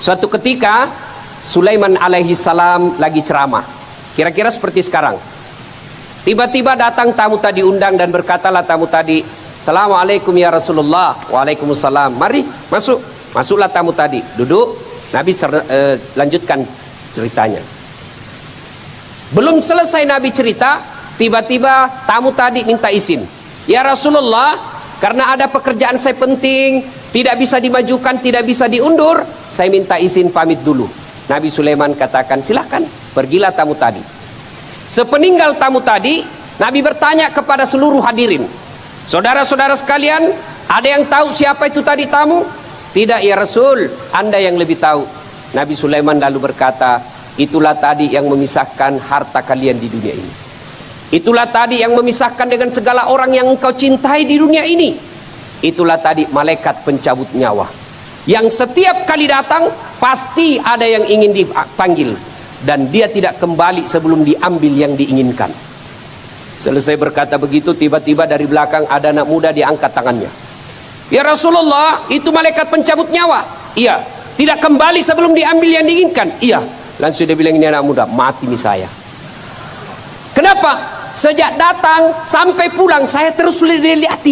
Suatu ketika Sulaiman alaihi salam lagi ceramah, kira-kira seperti sekarang. Tiba-tiba datang tamu tadi, undang dan berkatalah tamu tadi, "Assalamualaikum ya Rasulullah." "Waalaikumsalam." "Mari masuk." Masuklah tamu tadi, duduk. Nabi lanjutkan ceritanya. Belum selesai Nabi cerita, tiba-tiba tamu tadi minta izin. "Ya Rasulullah, karena ada pekerjaan saya penting, tidak bisa dimajukan, tidak bisa diundur, saya minta izin pamit dulu." Nabi Sulaiman katakan, "Silahkan, pergilah tamu tadi." Sepeninggal tamu tadi, Nabi bertanya kepada seluruh hadirin, "Saudara-saudara sekalian, ada yang tahu siapa itu tadi tamu?" "Tidak ya Rasul, Anda yang lebih tahu." Nabi Sulaiman lalu berkata, "Itulah tadi yang memisahkan harta kalian di dunia ini. Itulah tadi yang memisahkan dengan segala orang yang engkau cintai di dunia ini. Itulah tadi malaikat pencabut nyawa, yang setiap kali datang pasti ada yang ingin dipanggil, dan dia tidak kembali sebelum diambil yang diinginkan." Selesai berkata begitu, tiba-tiba dari belakang ada anak muda diangkat tangannya. "Ya Rasulullah, itu malaikat pencabut nyawa." "Iya." "Tidak kembali sebelum diambil yang diinginkan?" "Iya." Langsung dia bilang, "Ini anak muda, mati nih saya." "Kenapa?" "Sejak datang sampai pulang saya terus dilihat."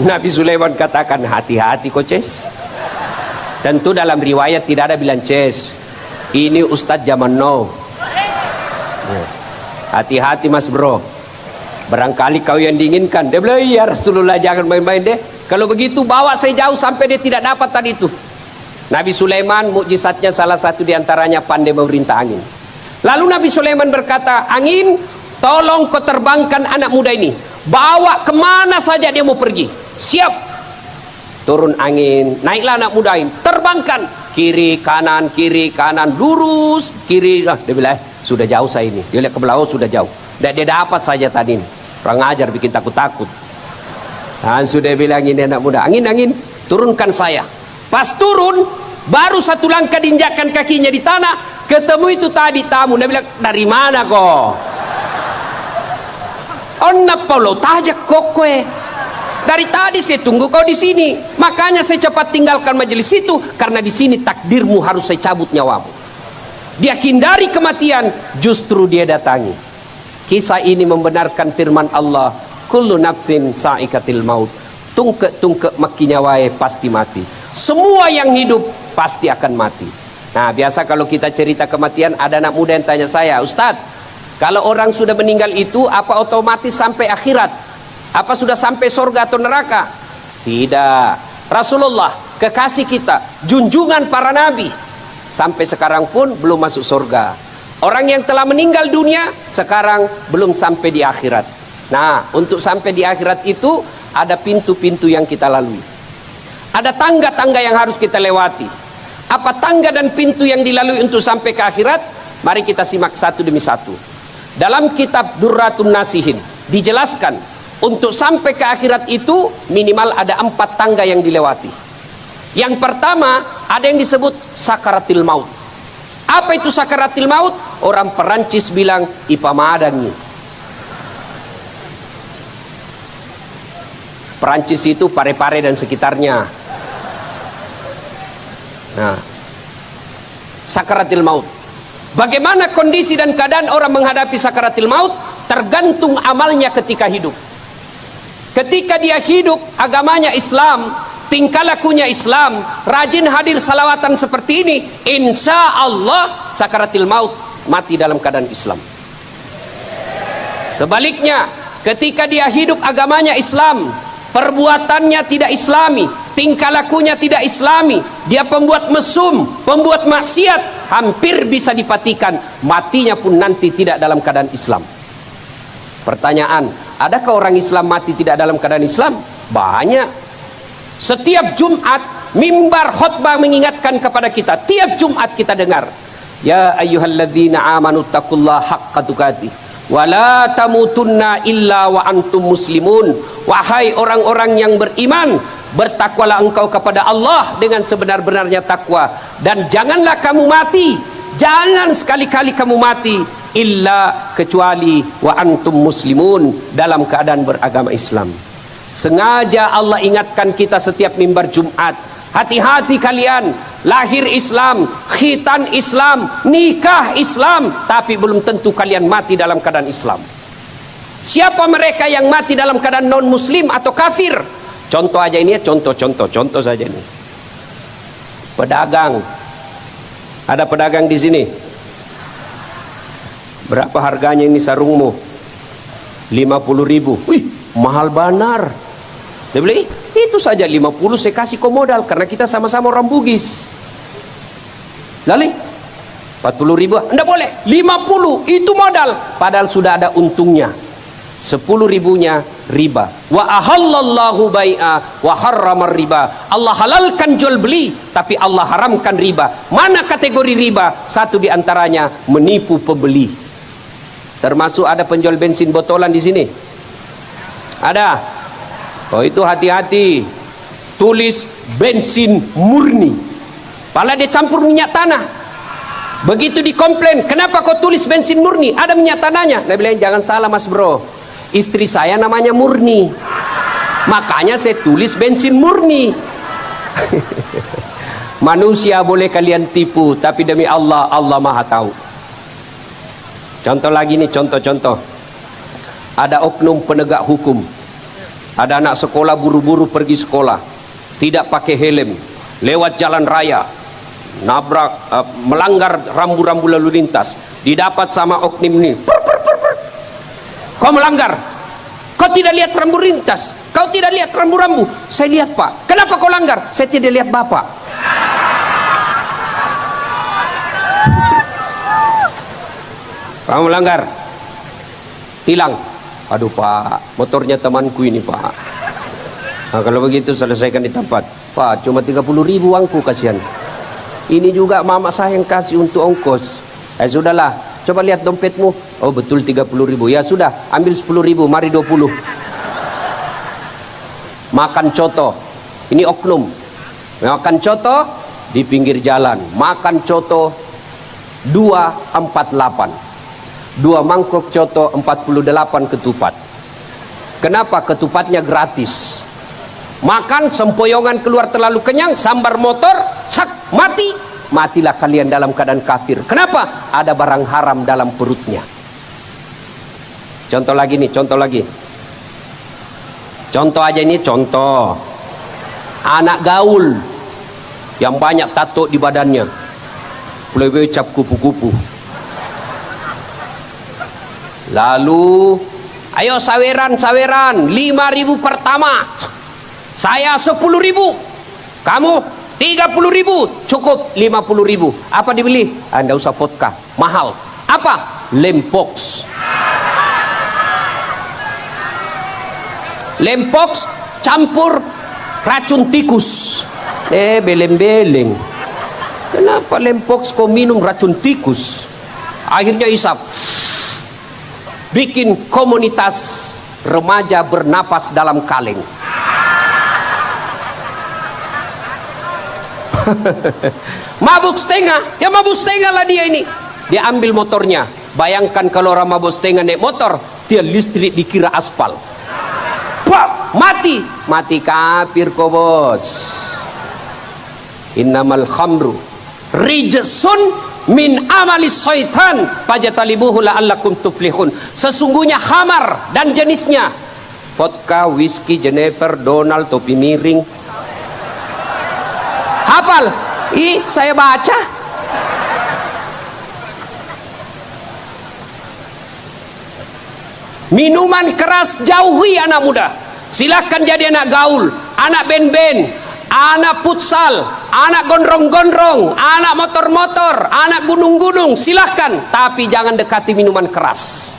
Nabi Sulaiman katakan, "Hati-hati koces." Tentu dalam riwayat tidak ada bilang ces. Ini Ustadz zaman now. Hati-hati mas bro, barangkali kau yang diinginkan. Dia bilang, "Ya Rasulullah, jangan main-main deh. Kalau begitu bawa saya jauh sampai dia tidak dapat tadi itu." Nabi Sulaiman mukjizatnya salah satu diantaranya pandai memerintah angin. Lalu Nabi Sulaiman berkata, "Angin, tolong kau terbangkan anak muda ini. Bawa kemana saja dia mau pergi." "Siap." Turun angin, naiklah anak muda ini, terbangkan kiri kanan, lurus kiri. Dia bilang, "Sudah jauh saya ini." Dia lihat ke belakang, sudah jauh. Dan dia dapat saja tadi ini. Orang ajar bikin takut-takut. Dan sudah bilang, "Ini anak muda, angin, turunkan saya." Pas turun, baru satu langkah diinjakkan kakinya di tanah, ketemu itu tadi tamu. Dia bilang, "Dari mana kok?" "Onna Paulo tajak kokwe. Dari tadi saya tunggu kau di sini. Makanya saya cepat tinggalkan majelis itu, karena di sini takdirmu harus saya cabut nyawamu." Dia hindari kematian, justru dia datangi. Kisah ini membenarkan firman Allah, "Kullu nafsin sa'ikatil maut." Tungke maki nyawai pasti mati. Semua yang hidup pasti akan mati. Nah, biasa kalau kita cerita kematian, ada anak muda yang tanya saya, "Ustadz, kalau orang sudah meninggal itu apa otomatis sampai akhirat? Apa sudah sampai surga atau neraka?" Tidak. Rasulullah, kekasih kita, junjungan para nabi, sampai sekarang pun belum masuk surga. Orang yang telah meninggal dunia sekarang belum sampai di akhirat. Nah, untuk sampai di akhirat itu ada pintu-pintu yang kita lalui, ada tangga-tangga yang harus kita lewati. Apa tangga dan pintu yang dilalui untuk sampai ke akhirat? Mari kita simak satu demi satu. Dalam kitab Durratun Nasihin dijelaskan, untuk sampai ke akhirat itu minimal ada 4 tangga yang dilewati. Yang pertama, ada yang disebut sakaratil maut. Apa itu sakaratil maut? Orang Perancis bilang ipamadangi. Perancis itu Pare-Pare dan sekitarnya. Nah, sakaratil maut. Bagaimana kondisi dan keadaan orang menghadapi sakaratil maut? Tergantung amalnya ketika hidup. Ketika dia hidup agamanya Islam, tingkah lakunya Islam, rajin hadir salawatan seperti ini, insya Allah sakaratil maut mati dalam keadaan Islam. Sebaliknya, ketika dia hidup agamanya Islam, perbuatannya tidak Islami, tingkah lakunya tidak Islami, dia pembuat mesum, pembuat maksiat, hampir bisa dipatikan, matinya pun nanti tidak dalam keadaan Islam. Pertanyaan, adakah orang Islam mati tidak dalam keadaan Islam? Banyak. Setiap Jumat mimbar khutbah mengingatkan kepada kita. Tiap Jumat kita dengar, "Ya ayyuhalladzina amanu taqullaha haqqa tuqatih wa la tamutunna illa wa antum muslimun." Wahai orang-orang yang beriman, bertakwalah engkau kepada Allah dengan sebenar-benarnya takwa, dan janganlah kamu mati, jangan sekali-kali kamu mati illa kecuali wa antum muslimun, dalam keadaan beragama Islam. Sengaja Allah ingatkan kita setiap mimbar Jumat Hati-hati kalian, lahir Islam, khitan Islam, nikah Islam, tapi belum tentu kalian mati dalam keadaan Islam. Siapa mereka yang mati dalam keadaan non muslim atau kafir? Contoh aja ini ya, contoh saja ini. Pedagang. Ada pedagang di sini. Berapa harganya ini sarungmu? 50.000. Wih, mahal benar. Dia beli, itu saja 50 saya kasih kau modal karena kita sama-sama orang Bugis. Lalu 40.000, enggak boleh. 50 itu modal, padahal sudah ada untungnya. 10.000-nya riba. Wa ahallallahu bai'a wa harramar riba. Allah halalkan jual beli, tapi Allah haramkan riba. Mana kategori riba? Satu di antaranya menipu pembeli. Termasuk ada penjual bensin botolan di sini. Ada. Oh, itu hati-hati. Tulis bensin murni. Padahal dia campur minyak tanah. Begitu dikomplain, kenapa kau tulis bensin murni? Ada minyak tanahnya. Dia bilang, jangan salah mas bro, istri saya namanya Murni, makanya saya tulis bensin murni. Manusia boleh kalian tipu, tapi demi Allah, Allah maha tahu. Contoh lagi nih, contoh. Ada oknum penegak hukum. Ada anak sekolah buru-buru pergi sekolah, tidak pakai helm, lewat jalan raya, nabrak, melanggar rambu-rambu lalu lintas, didapat sama oknum ini. Kau melanggar, kau tidak lihat rambu lintas, kau tidak lihat rambu-rambu. Saya lihat pak. Kenapa kau langgar? Saya tidak lihat bapak. Kamu melanggar, tilang. Aduh pak, motornya temanku ini pak. Nah, kalau begitu selesaikan di tempat. Pak, cuma 30.000 uangku, kasihan. Ini juga mama saya yang kasih untuk ongkos. Sudahlah, coba lihat dompetmu. Oh betul 30.000. Ya sudah, ambil 10.000, mari 20. Makan coto. Ini oknum. Makan coto di pinggir jalan. Makan coto 248. 2 mangkok coto 48 ketupat. Kenapa? Ketupatnya gratis. Makan sempoyongan keluar terlalu kenyang, sambar motor, sak, mati. Matilah kalian dalam keadaan kafir. Kenapa? Ada barang haram dalam perutnya. Contoh lagi nih, contoh lagi. Contoh aja ini, contoh. Anak gaul yang banyak tato di badannya. Plebe cap kupu-kupu. Lalu, ayo saweran, 5.000 pertama. Saya 10.000. Kamu 30.000. Cukup 50.000. Apa dibeli? Anda usah vodka, mahal. Apa? Lempox. Lempox campur racun tikus. Beleng-beleng. Kenapa Lempox kau minum racun tikus? Akhirnya isap. Bikin komunitas remaja bernapas dalam kaleng. Mabuk setengah, ya mabuk setengah lah dia ini. Dia ambil motornya. Bayangkan kalau orang mabuk setengah naik motor, dia listrik dikira aspal. Bah, mati kafir kok bos. Innamal khamru rijsun min amalis syaitan fajtanibuhu la'allakum tuflihun. Sesungguhnya khamar dan jenisnya vodka, whisky, Jennifer, Donald, topi miring. Hafal? Saya baca. Minuman keras jauhi anak muda. Silahkan jadi anak gaul, anak band-band, anak futsal, anak gondrong-gondrong, anak motor-motor, anak gunung-gunung, silahkan. Tapi jangan dekati minuman keras.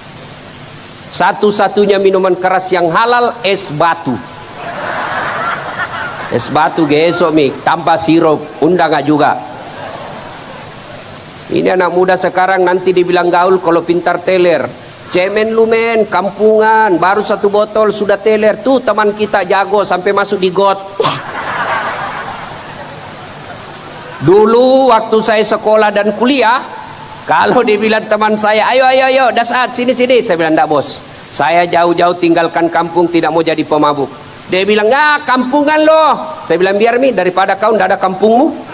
Satu-satunya minuman keras yang halal, es batu. Es batu gesok mi, tanpa sirup, undang gak juga. Ini anak muda sekarang nanti dibilang gaul kalau pintar teler. Cemen lu men, kampungan, baru 1 botol sudah teler. Tuh teman kita jago sampai masuk di got. Dulu waktu saya sekolah dan kuliah, kalau dibilang teman saya, ayo, dah saat sini. Saya bilang, enggak bos, saya jauh-jauh tinggalkan kampung, tidak mau jadi pemabuk. Dia bilang, kampungan lo. Saya bilang, biar Mi, daripada kau ndak ada kampungmu.